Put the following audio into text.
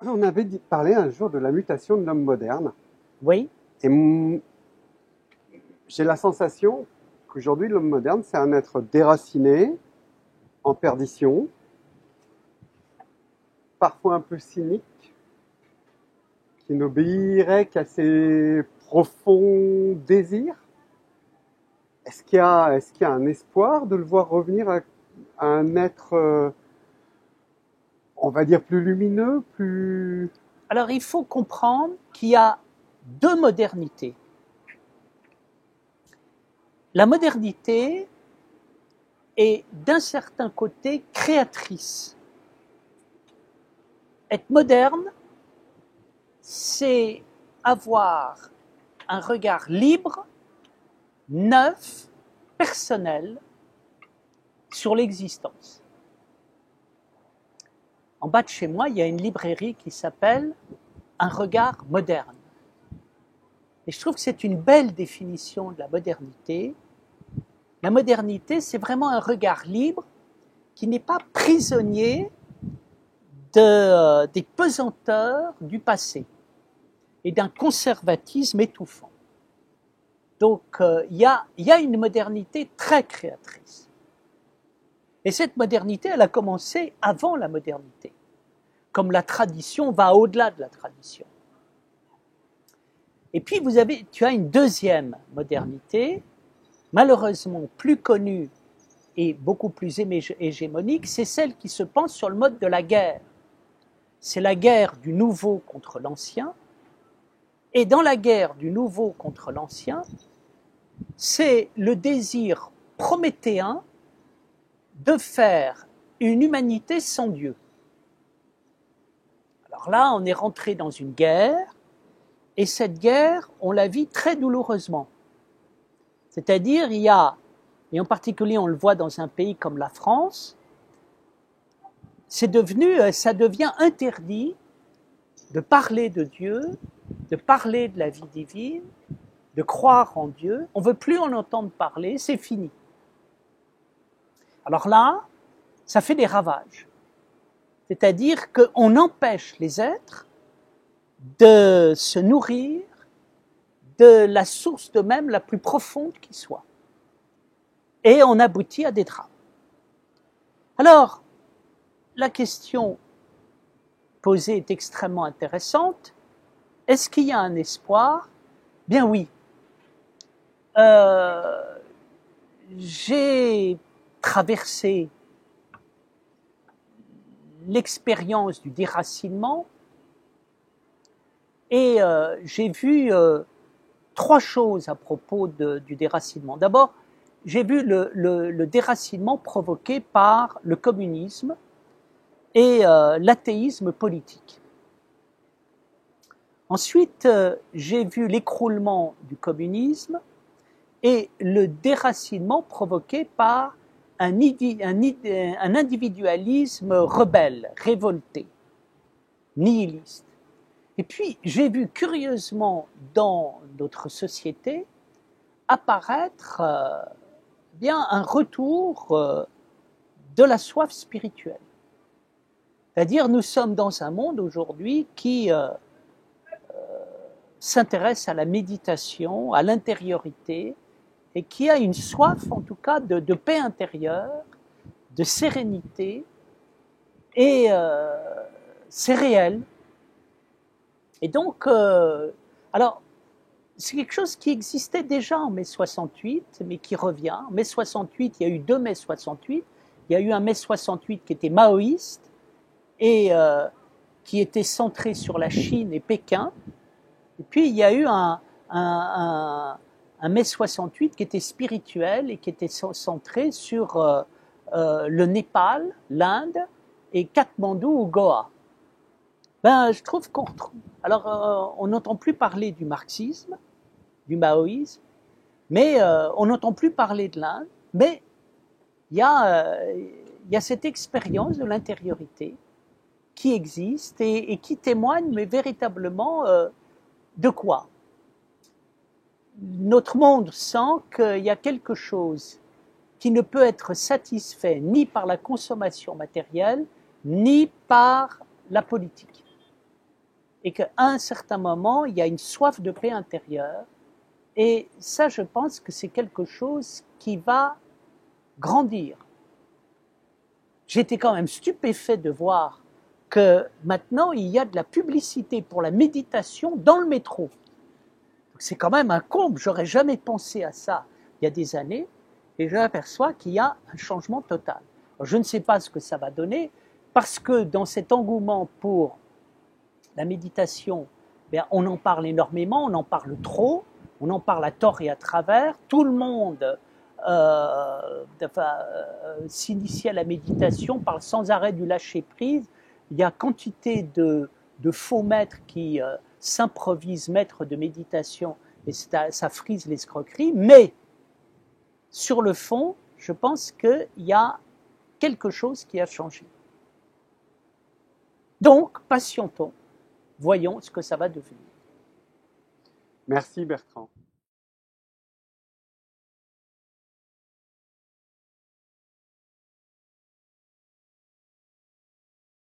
On avait parlé un jour de la mutation de l'homme moderne. Oui, Et j'ai la sensation qu'aujourd'hui, l'homme moderne, c'est un être déraciné, en perdition, parfois un peu cynique, qui n'obéirait qu'à ses profonds désirs. Est-ce qu'il y a un espoir de le voir revenir à un être, on va dire, plus lumineux, plus... alors il faut comprendre qu'il y a deux modernités. La modernité est d'un certain côté créatrice. Être moderne, c'est avoir un regard libre, neuf, personnel sur l'existence. En bas de chez moi, il y a une librairie qui s'appelle Un regard moderne. Et je trouve que c'est une belle définition de la modernité. La modernité, c'est vraiment un regard libre qui n'est pas prisonnier des pesanteurs du passé et d'un conservatisme étouffant. Donc, il y a une modernité très créatrice. Et cette modernité, elle a commencé avant la modernité, comme la tradition va au-delà de la tradition. Et puis, tu as une deuxième modernité, malheureusement plus connue et beaucoup plus hégémonique, c'est celle qui se pense sur le mode de la guerre. C'est la guerre du nouveau contre l'ancien. Et dans la guerre du nouveau contre l'ancien, c'est le désir prométhéen de faire une humanité sans Dieu. Alors là, on est rentré dans une guerre, et cette guerre, on la vit très douloureusement. C'est-à-dire, il y a, et en particulier on le voit dans un pays comme la France, ça devient interdit de parler de Dieu, de parler de la vie divine, de croire en Dieu. On ne veut plus en entendre parler, c'est fini. Alors là, ça fait des ravages. C'est-à-dire qu'on empêche les êtres de se nourrir de la source d'eux-mêmes la plus profonde qui soit. Et on aboutit à des drames. Alors, la question posée est extrêmement intéressante. Est-ce qu'il y a un espoir? Bien oui. J'ai traversé l'expérience du déracinement et j'ai vu trois choses à propos du déracinement. D'abord, j'ai vu le déracinement provoqué par le communisme et l'athéisme politique. Ensuite, j'ai vu l'écroulement du communisme et le déracinement provoqué par un individualisme rebelle, révolté, nihiliste. Et puis, j'ai vu curieusement dans notre société apparaître bien un retour de la soif spirituelle. C'est-à-dire, nous sommes dans un monde aujourd'hui qui s'intéresse à la méditation, à l'intériorité, et qui a une soif, en tout cas, de paix intérieure, de sérénité, et c'est réel. Et donc, alors, c'est quelque chose qui existait déjà en mai 68, mais qui revient. En mai 68, il y a eu deux mai 68. Il y a eu un mai 68 qui était maoïste et qui était centré sur la Chine et Pékin. Et puis, il y a eu un mai 68 qui était spirituel et qui était centré sur le Népal, l'Inde et Katmandou ou Goa. Ben, je trouve qu'on retrouve. Alors, on n'entend plus parler du marxisme, du maoïsme, mais on n'entend plus parler de l'Inde, mais il y a cette expérience de l'intériorité qui existe et qui témoigne, mais véritablement, de quoi? Notre monde sent qu'il y a quelque chose qui ne peut être satisfait ni par la consommation matérielle, ni par la politique. et qu'à un certain moment, il y a une soif de paix intérieure. Et ça, je pense que c'est quelque chose qui va grandir. J'étais quand même stupéfait de voir que maintenant, il y a de la publicité pour la méditation dans le métro. C'est quand même un comble, j'aurais jamais pensé à ça il y a des années, et je m'aperçois qu'il y a un changement total. Alors, je ne sais pas ce que ça va donner, parce que dans cet engouement pour la méditation, on en parle énormément, on en parle trop, on en parle à tort et à travers, tout le monde s'initie à la méditation, parle sans arrêt du lâcher-prise, il y a quantité de faux maîtres qui s'improvisent maîtres de méditation et ça frise l'escroquerie, mais sur le fond, je pense qu'il y a quelque chose qui a changé. Donc, patientons, voyons ce que ça va devenir. Merci Bertrand.